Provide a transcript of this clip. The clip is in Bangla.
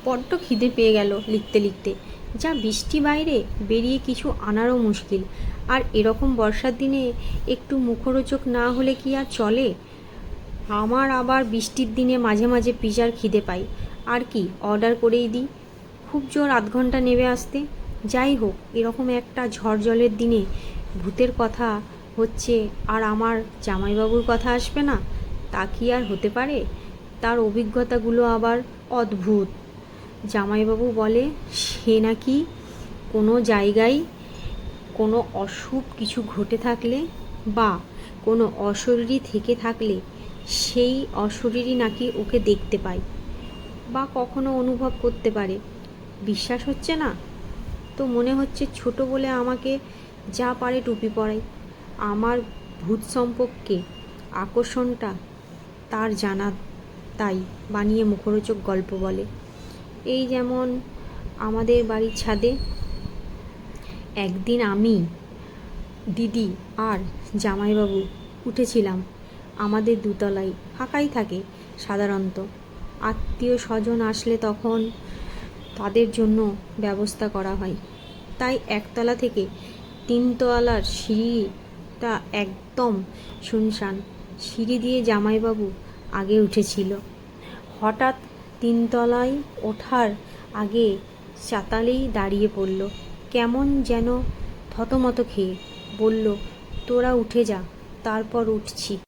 বড্ড খিদে পেয়ে গেল লিখতে লিখতে। যা বৃষ্টি বাইরে, বেরিয়ে কিছু আনারও মুশকিল। আর এরকম বর্ষার দিনে একটু মুখরোচক না হলে কি আর চলে? আমার আবার বৃষ্টির দিনে মাঝে মাঝে পিজার খিদে পাই। আর কি, অর্ডার করেই দিই। খুব জোর আধ ঘন্টা নেবে আসতে। যাই হোক, এরকম একটা ঝড় জলের দিনে ভূতের কথা হচ্ছে আর আমার জামাইবাবুর কথা আসবে না? তা কি আর হতে পারে? তার অভিজ্ঞতাগুলো আবার অদ্ভুত। জামাইবাবু বলে সে নাকি কোনো জায়গায় কোনো অশুভ কিছু ঘটে থাকলে বা কোনো অশরীরী থেকে থাকলে সেই অশরীরী নাকি ওকে দেখতে পায় বা কখনো অনুভব করতে পারে। বিশ্বাস হচ্ছে না তো মনে হচ্ছে ছোট বলে আমাকে যা পারে টুপি পরাই। আমার ভূত সম্পর্কে আকর্ষণটা তার জানা, তাই বানিয়ে মুখরোচক গল্প বলে। এই যেমন আমাদের বাড়ির ছাদে একদিন আমি, দিদি আর জামাইবাবু উঠেছিলাম। আমাদের দুতলায় ফাঁকাই থাকে সাধারণত। আত্মীয় স্বজন আসলে তখন তাদের জন্য ব্যবস্থা করা হয়। তাই একতলা থেকে তিনতলার সিঁড়িটা একদম শুনশান। সিঁড়ি দিয়ে জামাইবাবু আগে উঠেছিল। হঠাৎ তিনতলায় ওঠার আগে চাতালেই দাঁড়িয়ে পড়ল, কেমন যেন থতমত খেয়ে। বলল, তোরা উঠে যা, তারপর উঠছি।